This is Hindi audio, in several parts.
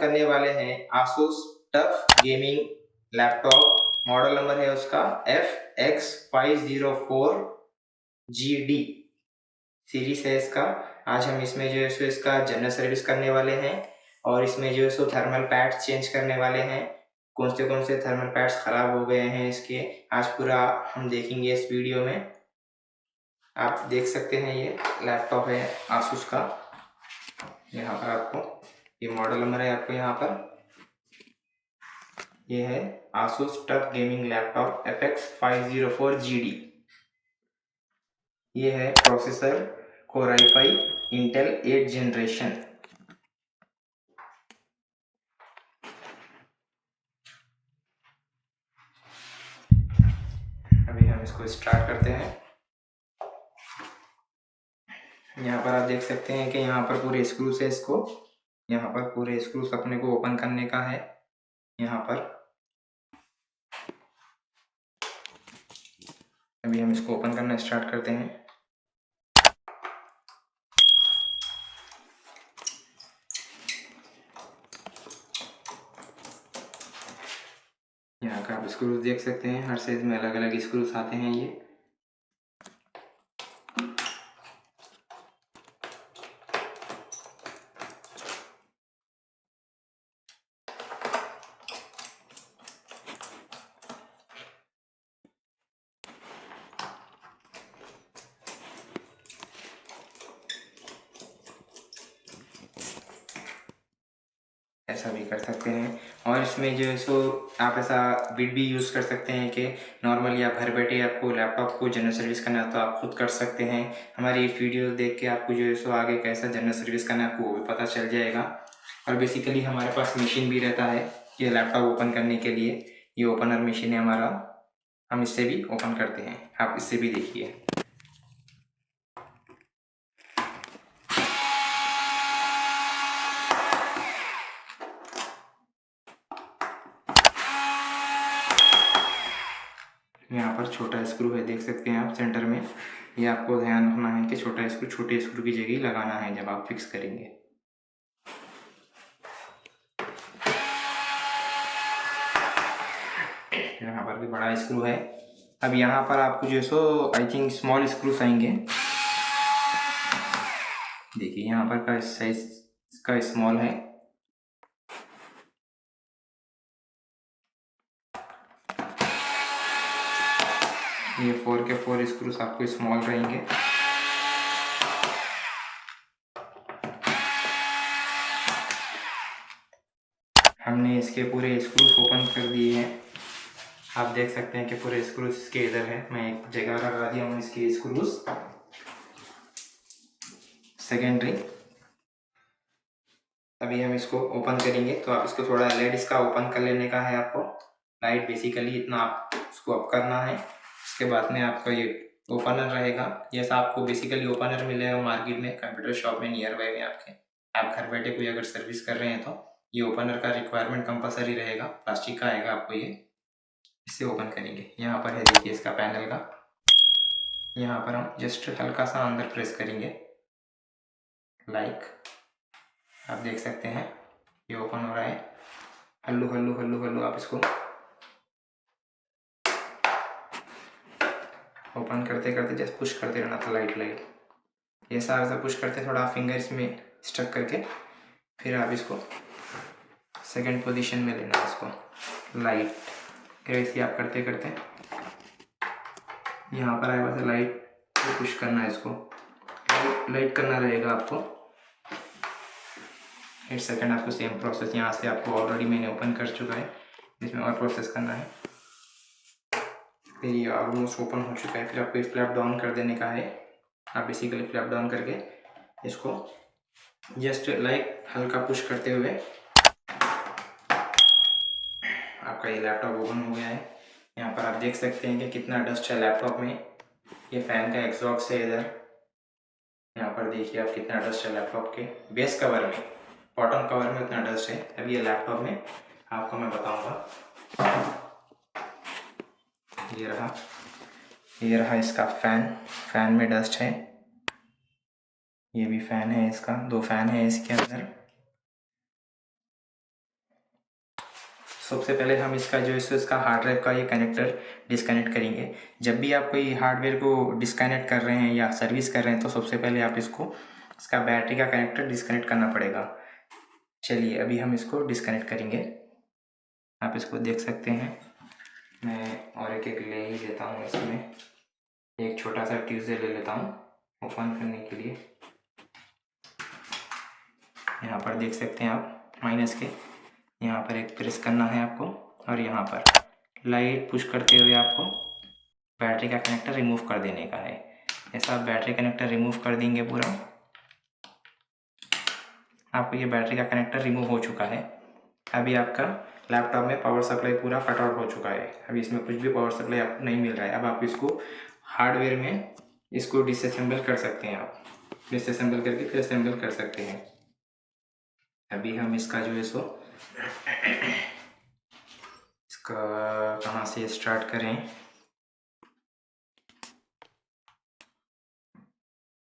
करने वाले हैं Asus TUF gaming laptop. Model number है उसका FX504GD सीरीज है इसका। आज हम इसमें जो है सो इसका जनरल सर्विस करने वाले हैं और इसमें जो है सो थर्मल पैड्स चेंज करने वाले हैं। कौन से थर्मल पैड्स खराब हो गए हैं इसके, आज पूरा हम देखेंगे इस वीडियो में। आप देख सकते हैं ये लैपटॉप है आसूस का। यहाँ पर आपको ये मॉडल नंबर है, आपको यहाँ पर ये है Asus TUF gaming laptop FX504GD। ये है processor Core i5 Intel 8 generation. अभी हम इसको स्टार्ट करते हैं। यहाँ पर आप देख सकते हैं कि यहाँ पर पूरे स्क्रूज है इसको, यहाँ पर पूरे स्क्रूज अपने को ओपन करने का है। यहाँ पर अभी हम इसको ओपन करना स्टार्ट करते हैं। यहाँ का आप स्क्रूज देख सकते हैं, हर साइज में अलग अलग स्क्रूज आते हैं ये। ऐसा भी कर सकते हैं और इसमें जो है सो आप ऐसा बिट भी यूज़ कर सकते हैं कि नॉर्मली आप घर बैठे आपको लैपटॉप को जनरल सर्विस करना है तो आप खुद कर सकते हैं। हमारी वीडियो देख के आपको जो है सो आगे कैसा जनरल सर्विस करना है आपको वो भी पता चल जाएगा। और बेसिकली हमारे पास मशीन भी रहता है ये लैपटॉप ओपन करने के लिए। ये ओपनर मशीन है हमारा, हम इससे भी ओपन करते हैं, आप इससे भी देखिए। यहाँ पर छोटा स्क्रू है, देख सकते हैं आप सेंटर में। ये आपको ध्यान रखना है कि छोटा स्क्रू छोटे स्क्रू की जगह ही लगाना है जब आप फिक्स करेंगे। यहाँ पर भी बड़ा स्क्रू है। अब यहाँ पर आपको जो है सो आई थिंक स्मॉल स्क्रूस आएंगे। देखिए यहाँ पर का साइज का स्मॉल है। ये 4 के 4 स्क्रूस आपको स्मॉल रहेंगे। हमने इसके पूरे स्क्रूस ओपन कर दिए हैं। आप देख सकते हैं कि पूरे स्क्रूस इसके इधर है। मैं एक जगह लगा दिया हूँ इसके स्क्रूस सेकेंडरी। अभी हम इसको ओपन करेंगे तो आप इसको थोड़ा लाइट इसका ओपन कर लेने का है आपको। लाइट बेसिकली इतना आप इसको अप करना है। इसके बाद में आपका ये ओपनर रहेगा। जैसा आपको बेसिकली ओपनर मिलेगा मार्केट में कंप्यूटर शॉप में नियर बाय में आपके, आप घर बैठे कोई अगर सर्विस कर रहे हैं तो ये ओपनर का रिक्वायरमेंट कंपलसरी रहेगा। प्लास्टिक का आएगा आपको ये, इससे ओपन करेंगे। यहाँ पर है देखिए इसका पैनल का, यहाँ पर हम जस्ट हल्का सा अंदर प्रेस करेंगे लाइक, आप देख सकते हैं ये ओपन हो रहा है। हल्लू हल्लू हल्लू हल्लू आप इसको ओपन करते करते जस्ट पुश करते रहना था लाइट। ये सारा पुश करते थोड़ा फिंगर इसमें स्टक करके फिर आप इसको सेकंड पोजीशन में लेना इसको लाइट। फिर ऐसे आप करते करते यहाँ पर आए बस लाइट पुश करना है, इसको लाइट करना रहेगा आपको। 8 सेकंड आपको सेम प्रोसेस यहाँ से आपको ऑलरेडी मैंने ओपन कर चुका है, इसमें और प्रोसेस करना है। फिर ये ऑलमोस्ट ओपन हो चुका है। फिर आपको फ्लैप डाउन कर देने का है। आप बेसिकली फ्लैप डाउन करके इसको जस्ट लाइक हल्का पुश करते हुए आपका ये लैपटॉप ओपन हो गया है। यहाँ पर आप देख सकते हैं कि कितना डस्ट है लैपटॉप में। ये फैन का एग्जॉस्ट है इधर, यहाँ पर देखिए आप कितना डस्ट है लैपटॉप के बेस कवर में, बॉटम कवर में उतना डस्ट है। अभी ये लैपटॉप में आपको मैं बताऊंगा। ये रहा इसका फैन में डस्ट है। ये भी फैन है इसका, 2 फैन है इसके अंदर। सबसे पहले हम इसका जो है सो इसका हार्ड ड्राइव का ये कनेक्टर डिस्कनेक्ट करेंगे। जब भी आप कोई हार्डवेयर को डिस्कनेक्ट कर रहे हैं या सर्विस कर रहे हैं तो सबसे पहले आप इसका बैटरी का कनेक्टर डिस्कनेक्ट करना पड़ेगा। चलिए अभी हम इसको डिस्कनेक्ट करेंगे। आप इसको देख सकते हैं, मैं और एक ले ही लेता हूँ। इसमें एक छोटा सा ट्यूजर ले लेता हूँ ओपन करने के लिए। यहाँ पर देख सकते हैं आप माइनस के, यहाँ पर एक प्रेस करना है आपको और यहाँ पर लाइट पुश करते हुए आपको बैटरी का कनेक्टर रिमूव कर देने का है। ऐसा आप बैटरी कनेक्टर रिमूव कर देंगे पूरा, आपको ये बैटरी का कनेक्टर रिमूव हो चुका है। अभी आपका लैपटॉप में पावर सप्लाई पूरा कट आउट हो चुका है। अभी इसमें कुछ भी पावर सप्लाई आपको नहीं मिल रहा है। अब आप इसको हार्डवेयर में इसको डिसअसेंबल कर सकते हैं। आप डिसअसेंबल करके फिर असेंबल कर सकते हैं। अभी हम इसका जो है सो इसका कहाँ से स्टार्ट करें।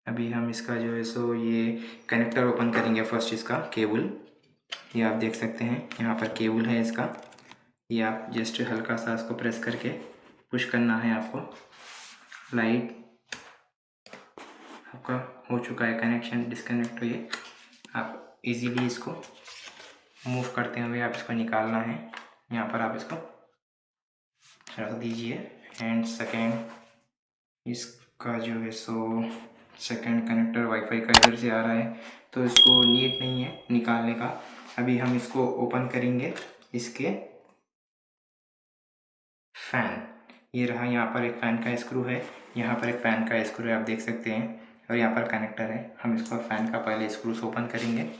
अभी हम इसका जो है सो ये कनेक्टर ओपन करेंगे। फर्स्ट इसका केबल, ये आप देख सकते हैं यहाँ पर केबल है इसका। ये आप जस्ट हल्का सा इसको प्रेस करके पुश करना है आपको। लाइट आपका हो चुका है कनेक्शन डिस्कनेक्ट हुई। आप इजीली इसको मूव करते हुए आप इसको निकालना है। यहाँ पर आप इसको रख दीजिए। एंड सेकेंड इसका जो है सो सेकेंड कनेक्टर वाईफाई का इधर से आ रहा है तो इसको नीड नहीं है निकालने का। अभी हम इसको ओपन करेंगे। इसके फैन ये रहा, यहाँ पर एक फ़ैन का स्क्रू है, यहाँ पर एक फ़ैन का स्क्रू है आप देख सकते हैं, और यहाँ पर कनेक्टर है। हम इसको फ़ैन का पहले स्क्रू से ओपन करेंगे।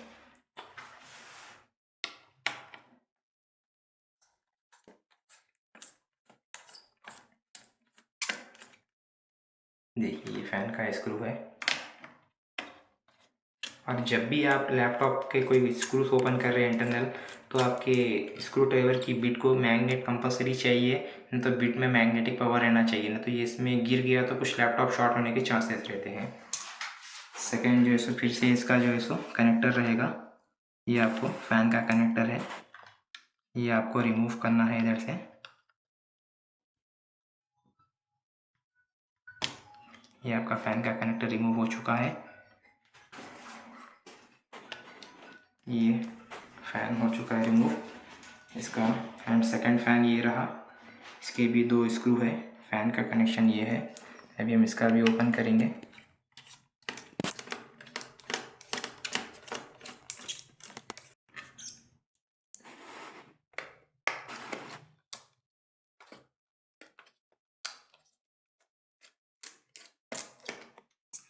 देखिए ये फ़ैन का स्क्रू है। और जब भी आप लैपटॉप के कोई स्क्रूज ओपन कर रहे हैं इंटरनल, तो आपके स्क्रू ड्राइवर की बिट को मैग्नेट कंपलसरी चाहिए, नहीं तो बिट में मैग्नेटिक पावर रहना चाहिए, नहीं तो ये इसमें गिर गया तो कुछ लैपटॉप शॉर्ट होने के चांसेस रहते हैं। सेकेंड जो है सो फिर से इसका जो है सो कनेक्टर रहेगा। ये आपको फ़ैन का कनेक्टर है, ये आपको रिमूव करना है इधर से। ये आपका फ़ैन का कनेक्टर रिमूव हो चुका है। ये फ़ैन हो चुका है रिमूव इसका। एंड सेकंड फ़ैन ये रहा, इसके भी दो स्क्रू है, फ़ैन का कनेक्शन ये है। अभी हम इसका भी ओपन करेंगे।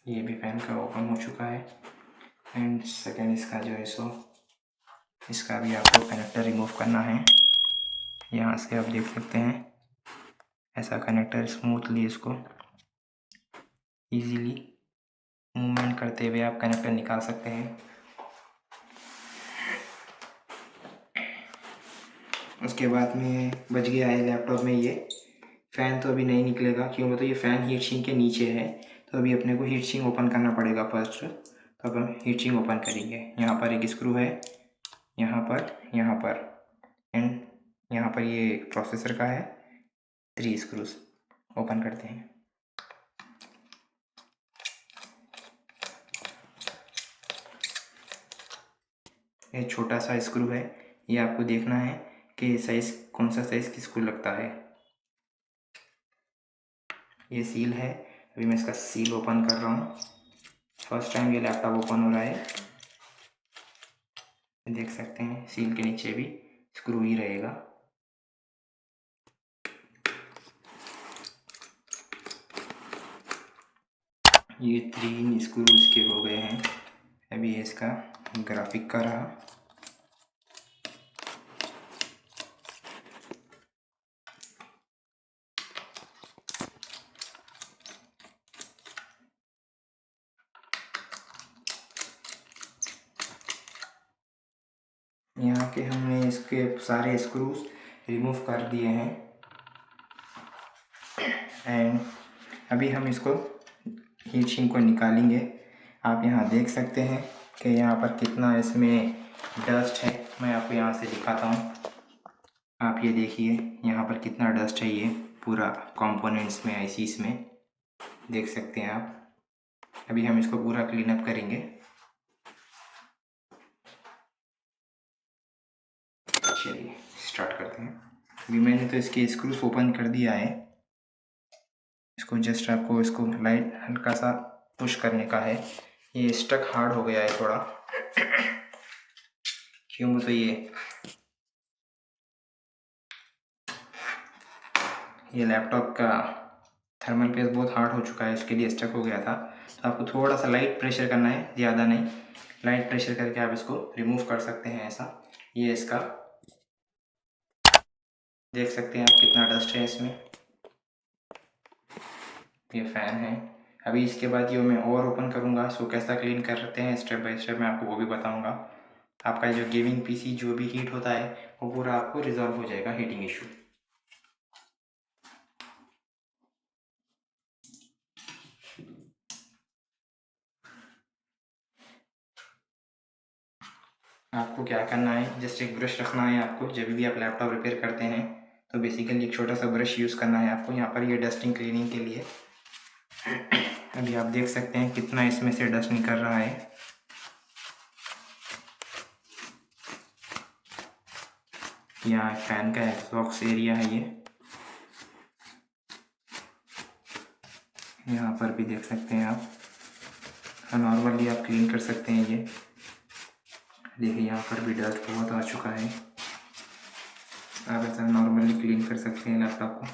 ये भी फ़ैन का ओपन हो चुका है। एंड सेकंड इसका जो है सो इसका भी आपको कनेक्टर रिमूव करना है। यहाँ से आप देख सकते हैं ऐसा कनेक्टर स्मूथली इसको इजीली मूवमेंट करते हुए आप कनेक्टर निकाल सकते हैं। उसके बाद में बच गया है लैपटॉप में ये फ़ैन, तो अभी नहीं निकलेगा क्यों, तो ये फ़ैन हीट सिंक के नीचे है, तो अभी अपने को हीट सिंक ओपन करना पड़ेगा फर्स्ट। तो अब हम हीट सिंक ओपन करेंगे। यहाँ पर एक स्क्रू है, यहाँ पर एंड यहाँ पर ये प्रोसेसर का है, 3 स्क्रूज ओपन करते हैं। ये छोटा सा स्क्रू है, ये आपको देखना है कि साइज़ कौन सा साइज़ किसको लगता है। ये सील है, अभी मैं इसका सील ओपन कर रहा हूँ। फर्स्ट टाइम ये लैपटॉप ओपन हो रहा है। देख सकते हैं सील के नीचे भी स्क्रू ही रहेगा। ये 3 स्क्रू इसके हो गए हैं। अभी इसका ग्राफिक का रहा। यहाँ के हमने इसके सारे स्क्रूज रिमूव कर दिए हैं। एंड अभी हम इसको हीट सिंक को निकालेंगे। आप यहाँ देख सकते हैं कि यहाँ पर कितना इसमें डस्ट है। मैं आपको यहाँ से दिखाता हूँ। आप ये देखिए यहाँ पर कितना डस्ट है, ये पूरा कंपोनेंट्स में, आईसीस में देख सकते हैं आप। अभी हम इसको पूरा क्लीन अप करेंगे। चलिए स्टार्ट करते हैं। अभी मैंने तो इसके स्क्रूज ओपन कर दिया है। इसको जस्ट आपको इसको लाइट हल्का सा पुश करने का है। ये स्टक हार्ड हो गया है थोड़ा, क्यों तो ये लैपटॉप का थर्मल पेस्ट बहुत हार्ड हो चुका है, इसके लिए स्टक हो गया था। तो आपको थोड़ा सा लाइट प्रेशर करना है, ज़्यादा नहीं। लाइट प्रेशर करके आप इसको रिमूव कर सकते हैं ऐसा। ये इसका देख सकते हैं आप कितना डस्ट है इसमें। ये फ़ैन है। अभी इसके बाद ये मैं और ओपन करूँगा, इसको कैसा क्लीन करते हैं स्टेप बाय स्टेप मैं आपको वो भी बताऊँगा। आपका जो गेमिंग पीसी जो भी हीट होता है वो पूरा आपको रिजॉल्व हो जाएगा, हीटिंग इशू। आपको क्या करना है, जस्ट एक ब्रश रखना है आपको। जब भी आप लैपटॉप रिपेयर करते हैं तो बेसिकली एक छोटा सा ब्रश यूज़ करना है आपको यहाँ पर, ये डस्टिंग क्लीनिंग के लिए। अभी आप देख सकते हैं कितना इसमें से डस्ट निकल रहा है। यहाँ फैन का एग्जॉस्ट एरिया है ये। यहाँ पर भी देख सकते हैं आप, नॉर्मली आप क्लीन कर सकते हैं ये। देखिए यहाँ पर भी डस्ट बहुत आ चुका है। आप ऐसा नॉर्मली क्लीन कर सकते हैं लैपटॉप को।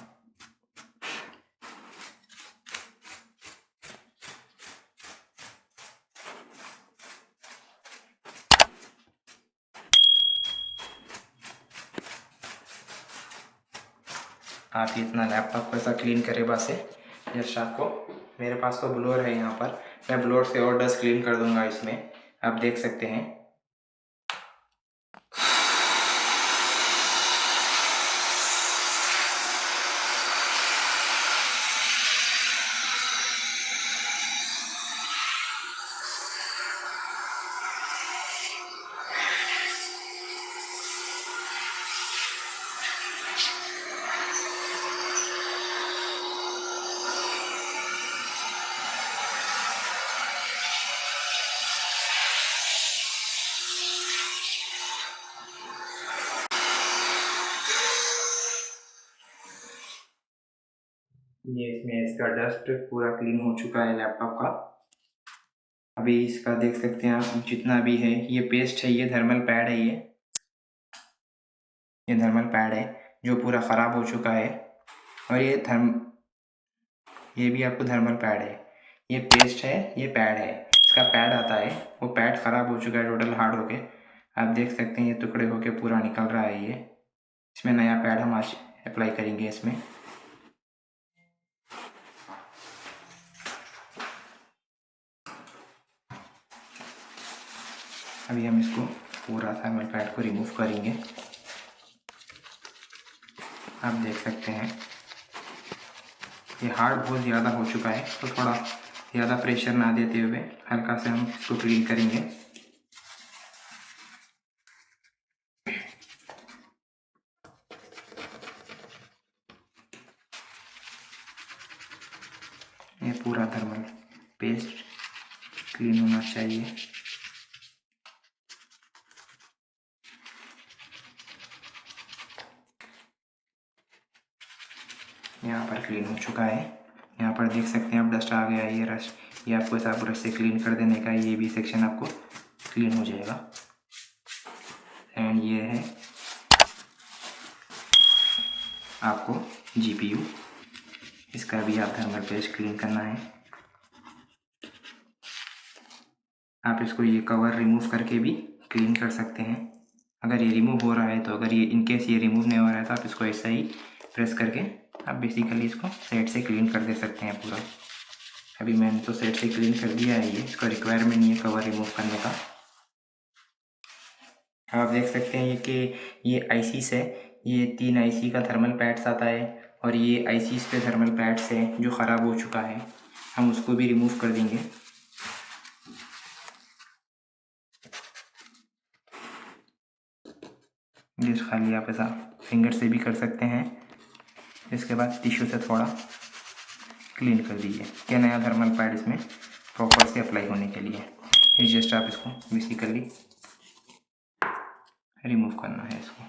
आप इतना लैपटॉप को ऐसा क्लीन करें बस है। जस्ट आपको, मेरे पास तो ब्लोअर है यहाँ पर, मैं ब्लोअर से और डस्ट क्लीन कर दूंगा इसमें। आप देख सकते हैं ये इसमें इसका डस्ट पूरा क्लीन हो चुका है लैपटॉप का। अभी इसका देख सकते हैं आप जितना भी है, ये पेस्ट है, ये थर्मल पैड है, ये थर्मल पैड है जो पूरा ख़राब हो चुका है। और ये भी आपको थर्मल पैड है। ये पेस्ट है, ये पैड है, इसका पैड आता है, वो पैड ख़राब हो चुका है टोटल हार्ड होके। आप देख सकते हैं ये टुकड़े होके पूरा निकल रहा है ये। इसमें नया पैड हम आज अप्लाई करेंगे इसमें। अभी हम इसको पूरा थर्मल पैड को रिमूव करेंगे। आप देख सकते हैं ये हार्ड बहुत ज़्यादा हो चुका है, तो थोड़ा ज़्यादा प्रेशर ना देते हुए हल्का से हम इसको क्लीन करेंगे। ये पूरा थर्मल पेस्ट क्लीन होना चाहिए। यहाँ पर क्लीन हो चुका है। यहाँ पर देख सकते हैं आप डस्ट आ गया है, ये रश, ये आपको ऐसा ब्रश से क्लीन कर देने का, ये भी सेक्शन आपको क्लीन हो जाएगा। एंड ये है आपको जीपीयू, इसका भी आप थर्मल पेस्ट क्लीन करना है। आप इसको ये कवर रिमूव करके भी क्लीन कर सकते हैं अगर ये रिमूव हो रहा है तो। अगर ये इनकेस ये रिमूव नहीं हो रहा है तो आप इसको ऐसा ही प्रेस करके आप बेसिकली इसको साइड से क्लीन कर दे सकते हैं पूरा। अभी मैंने तो साइड से क्लीन कर दिया है, ये इसका रिक्वायरमेंट नहीं है कवर रिमूव करने का। आप देख सकते हैं ये कि ये आईसीस है, ये 3 आईसी का थर्मल पैड्स आता है और ये आईसीस पे थर्मल पैड्स है जो ख़राब हो चुका है, हम उसको भी रिमूव कर देंगे। जस्ट खाली आप ऐसा फिंगर से भी कर सकते हैं। इसके बाद टिश्यू से थोड़ा क्लीन कर दीजिए कि नया थर्मल पैड इसमें प्रॉपर से अप्लाई होने के लिए। फिर जस्ट आप इसको बेसिकली रिमूव करना है इसको।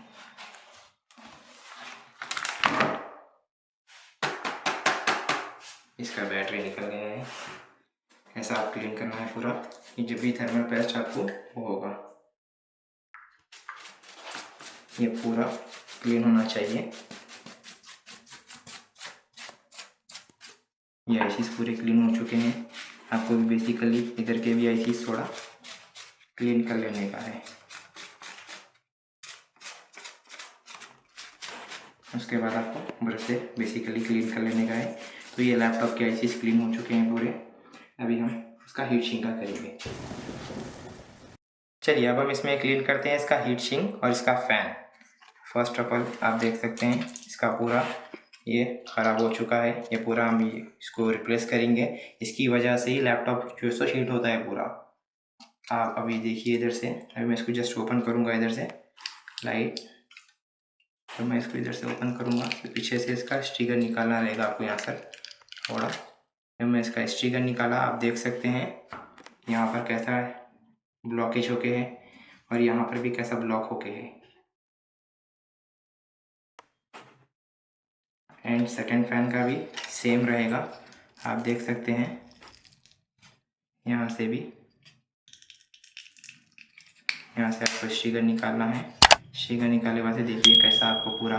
इसका बैटरी निकल गया है। ऐसा आप क्लीन करना है पूरा, कि जब भी थर्मल पेस्ट आपको वो होगा ये पूरा क्लीन होना चाहिए। ये आईसीस पूरे क्लीन हो चुके हैं। आपको भी बेसिकली इधर के भी आईसीस थोड़ा क्लीन कर लेने का है। उसके बाद आपको ब्रश से बेसिकली क्लीन कर लेने का है। तो ये लैपटॉप के आईसीस क्लीन हो चुके हैं पूरे। अभी हम इसका हीट सिंक का करेंगे। चलिए अब हम इसमें क्लीन करते हैं इसका हीट सिंक और इसका फ़ैन। फर्स्ट ऑफ ऑल आप देख सकते हैं इसका पूरा ये ख़राब हो चुका है। ये पूरा हम इसको रिप्लेस करेंगे। इसकी वजह से ही लैपटॉप जो है हीट होता है पूरा। आप अभी देखिए इधर से, अभी मैं इसको जस्ट ओपन करूँगा इधर से लाइट। तो मैं इसको इधर से ओपन करूँगा तो पीछे से इसका स्टिकर निकालना रहेगा आपको यहाँ से थोड़ा। जब मैं इसका स्टिकर निकाला आप देख सकते हैं यहाँ पर कैसा ब्लॉकेज होके है और यहाँ पर भी कैसा ब्लॉक होके है। एंड सेकंड फैन का भी सेम रहेगा। आप देख सकते हैं यहाँ से भी, यहाँ से आपको स्टिकर निकालना है। स्टिकर निकालने बाद देखिए कैसा आपको पूरा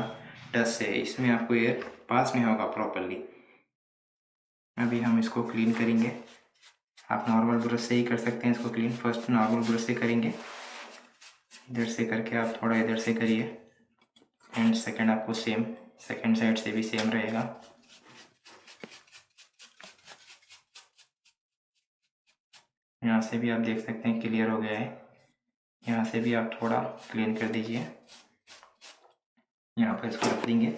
डस्ट है, इसमें आपको ये पास में होगा प्रॉपरली। अभी हम इसको क्लीन करेंगे। आप नॉर्मल ब्रश से ही कर सकते हैं इसको क्लीन। फर्स्ट नॉर्मल ब्रश से करेंगे, इधर से करके आप थोड़ा इधर से करिए। एंड सेकंड आपको सेम सेकंड साइड से भी सेम रहेगा। यहाँ से भी आप देख सकते हैं क्लियर हो गया है। यहाँ से भी आप थोड़ा क्लीन कर दीजिए। यहाँ पर इसको रख देंगे।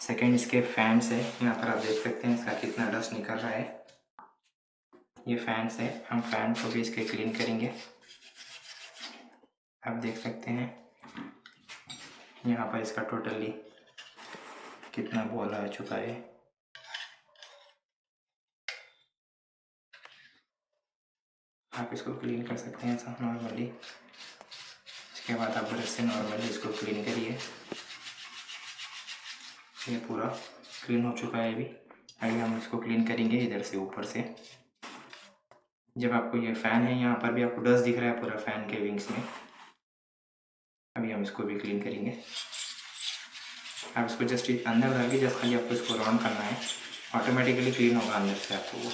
सेकंड इसके फैंस है, यहाँ पर आप देख सकते हैं इसका कितना डस्ट निकल रहा है। ये फैंस है, हम फैन को भी इसके क्लीन करेंगे। आप देख सकते हैं यहाँ पर इसका टोटली कितना बॉल आ चुका है। आप इसको क्लीन कर सकते हैं ऐसा नॉर्मली। इसके बाद आप ब्रश से नॉर्मली इसको क्लीन करिए। ये पूरा क्लीन हो चुका है। अभी हम इसको क्लीन करेंगे इधर से ऊपर से। जब आपको ये फ़ैन है यहाँ पर भी आपको डस्ट दिख रहा है पूरा फ़ैन के विंग्स में। अभी हम इसको भी क्लीन करेंगे। आप इसको जस्ट अंदर डाल के जस्ट खाली आपको इसको राउंड करना है, ऑटोमेटिकली क्लीन होगा अंदर से आपको। वो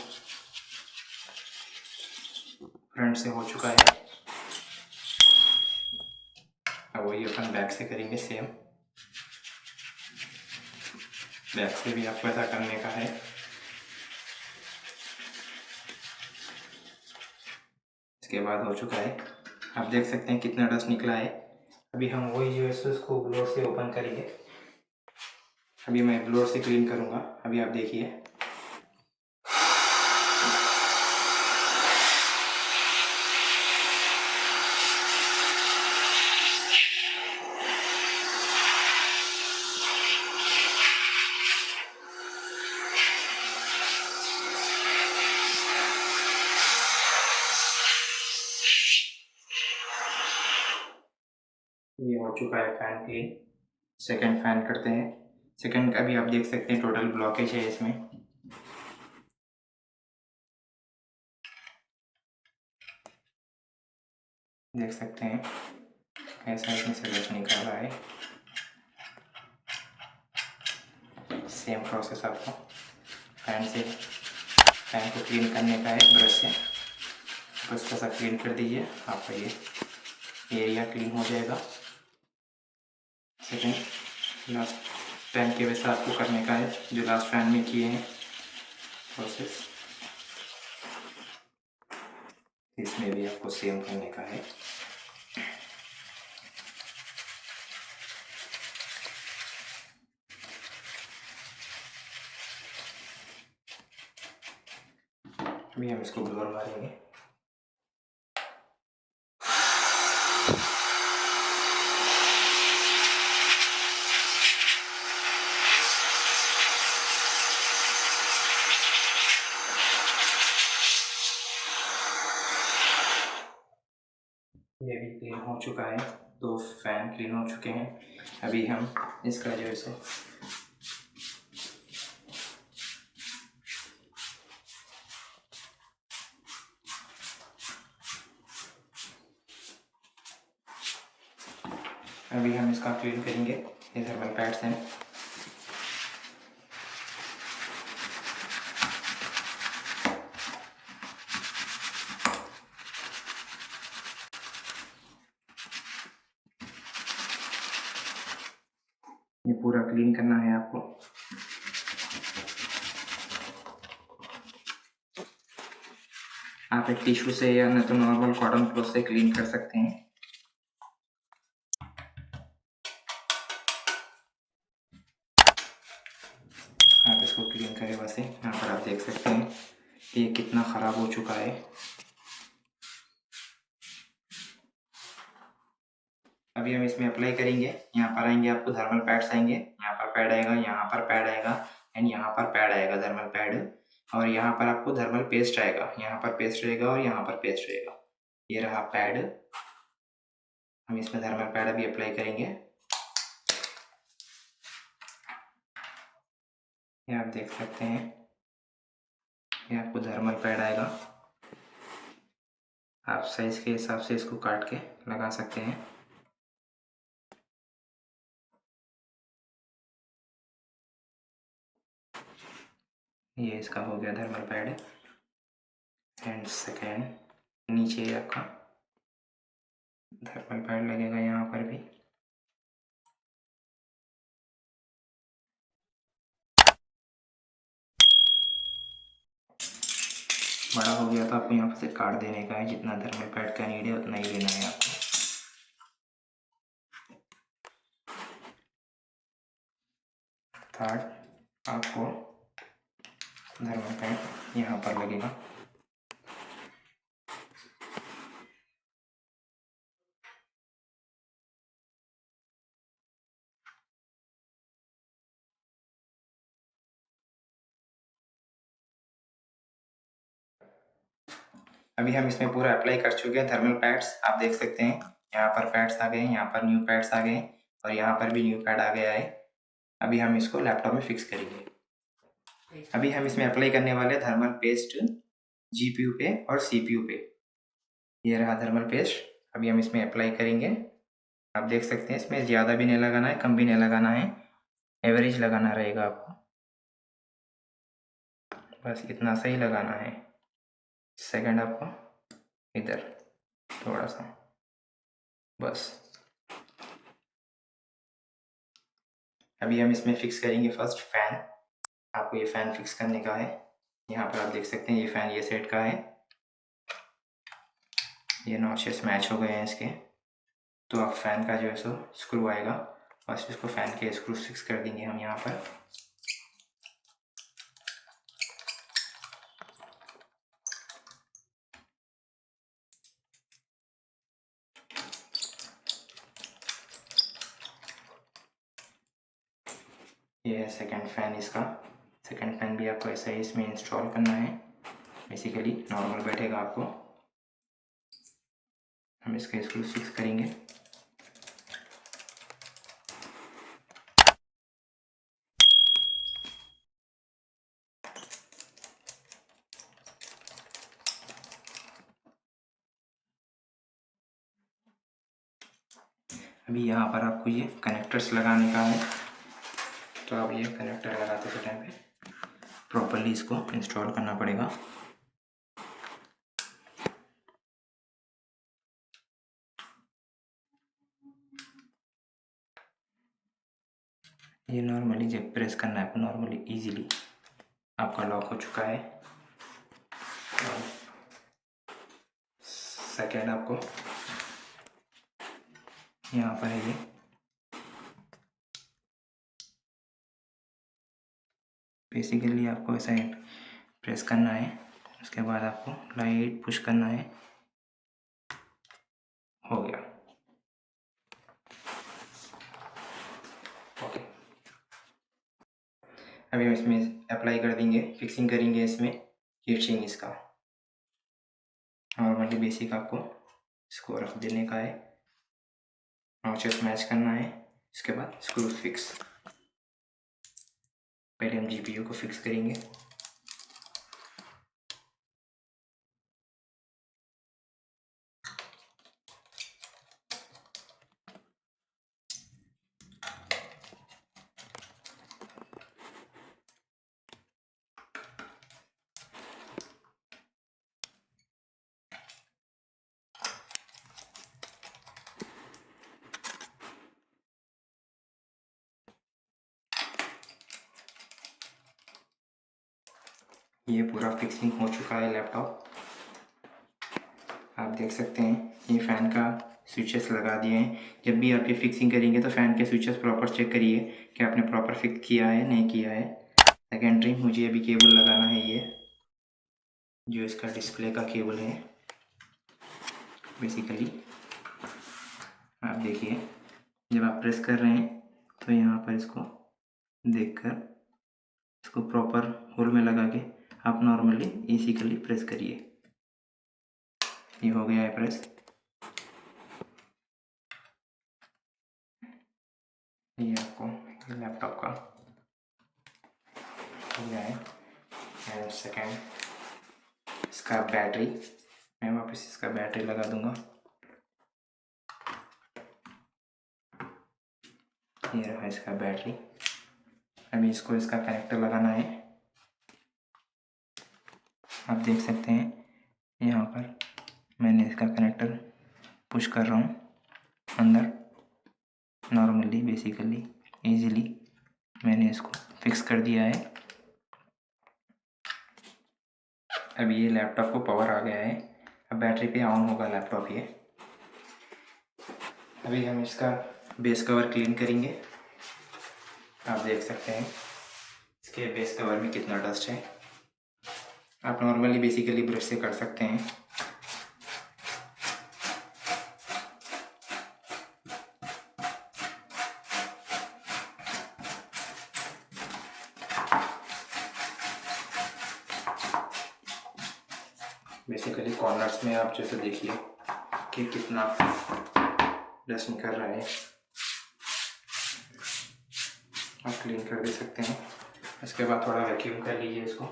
फ्रंट से हो चुका है। अब वही अपन बैक से करेंगे सेम। बैक से भी आपको ऐसा करने का है। इसके बाद हो चुका है। आप देख सकते हैं कितना डस्ट निकला है। अभी हम वही जो है इसको ब्लोअर से ओपन करेंगे। अभी मैं ब्लोअर से क्लीन करूँगा। अभी आप देखिए ये हो चुका है फ़ैन क्लीन। सेकंड फ़ैन करते हैं। सेकंड का भी आप देख सकते हैं टोटल ब्लॉकेज है इसमें। देख सकते हैं ऐसा इसमें से डस्ट निकल रहा है। सेम प्रोसेस आपको फैन को क्लीन करने का है ब्रश से। बस ऐसा क्लीन कर दीजिए, आपका ये एरिया क्लीन हो जाएगा। सेकेंड लास्ट फैन के वैसा आपको करने का है जो लास्ट फैन में किए हैं प्रोसेस। इसमें भी आपको सेम करने का है। अभी हम इसको ब्लोअर मारेंगे। ये भी क्लीन हो चुका है, 2 फैन क्लीन हो चुके हैं। अभी हम इसका जो है सो अभी हम इसका क्लीन करेंगे। ये थर्मल पैड्स हैं। ये पूरा क्लीन करना है आपको। आप एक टिश्यू से या न तो नॉर्मल कॉटन क्लॉथ से क्लीन कर सकते हैं। आप इसको क्लीन करें। वैसे यहाँ पर आप देख सकते हैं ये कितना ख़राब हो चुका है। अभी हम इसमें अप्लाई करेंगे। यहाँ पर आएंगे, आपको थर्मल पैड्स आएंगे। यहाँ पर पैड आएगा, यहाँ पर पैड आएगा एंड यहाँ पर पैड आएगा थर्मल पैड। और यहाँ पर आपको थर्मल पेस्ट आएगा। यहाँ पर पेस्ट रहेगा और यहाँ पर पेस्ट रहेगा। ये रहा पैड। हम इसमें थर्मल पैड अभी अप्लाई करेंगे। ये आप देख सकते हैं, ये आपको थर्मल पैड आएगा। आप साइज के हिसाब से इसको काट के लगा सकते हैं। ये इसका हो गया थर्मल पैड। एंड सेकेंड नीचे आपका थर्मल पैड लगेगा यहाँ पर भी। बड़ा हो गया तो आपको यहाँ से काट देने का है। जितना थर्मल पैड का नीड है उतना ही लेना है आपको। थर्ड आपको थर्मल पैड यहाँ पर लगेगा। अभी हम इसमें पूरा अप्लाई कर चुके हैं थर्मल पैड्स। आप देख सकते हैं यहाँ पर पैड्स आ गए, यहाँ पर न्यू पैड्स आ गए और यहाँ पर भी न्यू पैड आ गया है। अभी हम इसको लैपटॉप में फिक्स करेंगे। अभी हम इसमें अप्लाई करने वाले थर्मल पेस्ट जीपीयू पे और सीपीयू पे। ये रहा थर्मल पेस्ट। अभी हम इसमें अप्लाई करेंगे। आप देख सकते हैं इसमें ज़्यादा भी नहीं लगाना है, कम भी नहीं लगाना है, एवरेज लगाना रहेगा आपको। बस इतना सही लगाना है। सेकंड आपको इधर थोड़ा सा, बस। अभी हम इसमें फिक्स करेंगे फर्स्ट फैन। आपको ये फैन फिक्स करने का है। यहाँ पर आप देख सकते हैं ये फैन ये सेट का है। ये नॉचेस मैच हो गए हैं इसके। तो आप फैन का जो है सो स्क्रू आएगा, बस इसको फैन के स्क्रू फिक्स कर देंगे हम यहाँ पर। ये है सेकंड फैन इसका। सेकंड फैन भी आपको ऐसा ही इसमें इंस्टॉल करना है। बेसिकली नॉर्मल बैठेगा आपको। हम इसका स्क्रू फिक्स करेंगे। अभी यहाँ पर आपको ये कनेक्टर्स लगाने का है। तो आप ये कनेक्टर लगाते थे टाइम पे प्रॉपरली इसको इंस्टॉल करना पड़ेगा। ये नॉर्मली जब प्रेस करना है आपको नॉर्मली इजीली आपका लॉक हो चुका है। सेकेंड आपको यहाँ पर है ये बेसिकली आपको ऐसा प्रेस करना है। उसके बाद आपको लाइट पुश करना है। हो गया, ओके। अभी हम इसमें अप्लाई कर देंगे, फिक्सिंग करेंगे इसमें हीट सिंक इसका। नॉर्मली बेसिक आपको इसको रख देने का है, नॉचेस मैच करना है। इसके बाद स्क्रू फिक्स। पहले हम जीपीयू को फिक्स करेंगे। ये पूरा फिक्सिंग हो चुका है लैपटॉप। आप देख सकते हैं ये फ़ैन का स्विचेस लगा दिए हैं। जब भी आप ये फिक्सिंग करेंगे तो फ़ैन के स्विचेस प्रॉपर चेक करिए कि आपने प्रॉपर फिक्स किया है नहीं किया है। सेकेंडरी मुझे अभी केबल लगाना है, ये जो इसका डिस्प्ले का केबल है बेसिकली। आप देखिए जब आप प्रेस कर रहे हैं तो यहाँ पर इसको देखकर इसको प्रॉपर होल में लगा के आप नॉर्मली बेसिकली प्रेस करिए। ये हो गया है प्रेस। ये आपको लैपटॉप का हो गया है। एंड सेकेंड इसका बैटरी, मैं वापस इसका बैटरी लगा दूंगा। ये रहा इसका बैटरी। अभी इसको इसका कनेक्टर लगाना है। आप देख सकते हैं यहाँ पर मैंने इसका कनेक्टर पुश कर रहा हूँ अंदर। नॉर्मली बेसिकली इजीली मैंने इसको फिक्स कर दिया है। अभी ये लैपटॉप को पावर आ गया है। अब बैटरी पे ऑन होगा लैपटॉप ये। अभी हम इसका बेस कवर क्लीन करेंगे। आप देख सकते हैं इसके बेस कवर में कितना डस्ट है। आप नॉर्मली बेसिकली ब्रश से कर सकते हैं। बेसिकली कॉर्नर्स में आप जैसे देखिए कि कितना डस्ट निकल रहा है। आप क्लीन कर दे सकते हैं। इसके बाद थोड़ा वैक्यूम कर लीजिए इसको।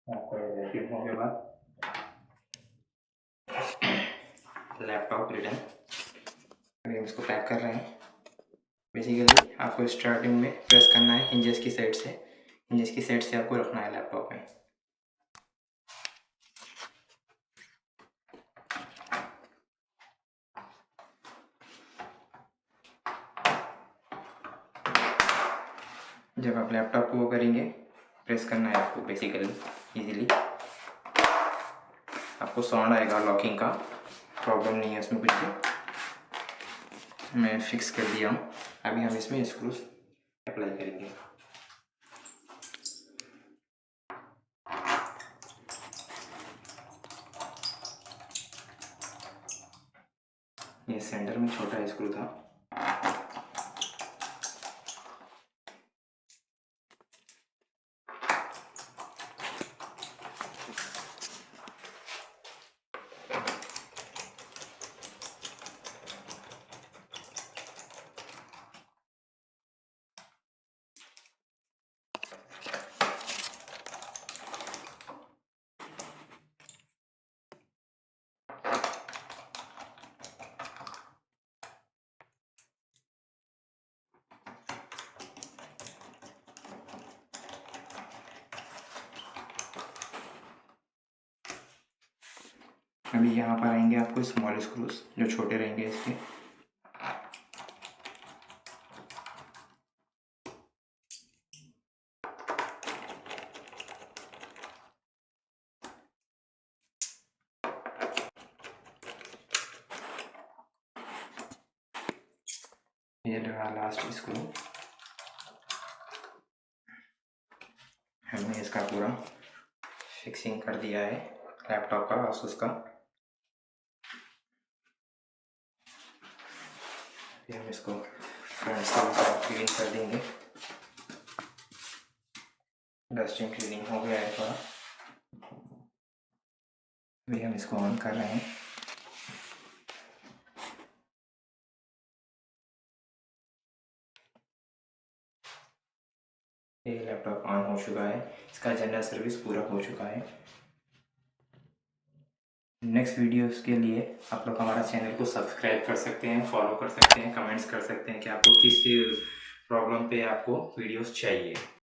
आपको वैक्यूम होने के बाद लैपटॉप रिटर्न। अभी हम इसको पैक कर रहे हैं। बेसिकली आपको स्टार्टिंग में प्रेस करना है हिंजेस की साइड से। हिंजेस की साइड से आपको रखना है लैपटॉप में। जब आप लैपटॉप को वो करेंगे प्रेस करना है आपको बेसिकली इजीली। आपको साउंड आएगा लॉकिंग का, प्रॉब्लम नहीं है इसमें कुछ भी। मैं फिक्स कर दिया हूँ। अभी हम इसमें स्क्रूज अप्लाई करेंगे। ये सेंटर में छोटा स्क्रू था। अभी यहाँ पर आएंगे आपको स्मॉल स्क्रूज जो छोटे रहेंगे इसके। ये रहा लास्ट स्क्रू। हमने इसका पूरा फिक्सिंग कर दिया है लैपटॉप का आसूस का। हम इसको फ्रंट से क्लीन कर देंगे। डस्टिंग क्लीनिंग हो गया है थोड़ा, अभी हम इसको ऑन कर रहे हैं। ये लैपटॉप ऑन हो चुका है, इसका जनरल सर्विस पूरा हो चुका है। नेक्स्ट वीडियोस के लिए आप लोग हमारा चैनल को सब्सक्राइब कर सकते हैं, फॉलो कर सकते हैं, कमेंट्स कर सकते हैं कि आपको किस प्रॉब्लम पे आपको वीडियोस चाहिए।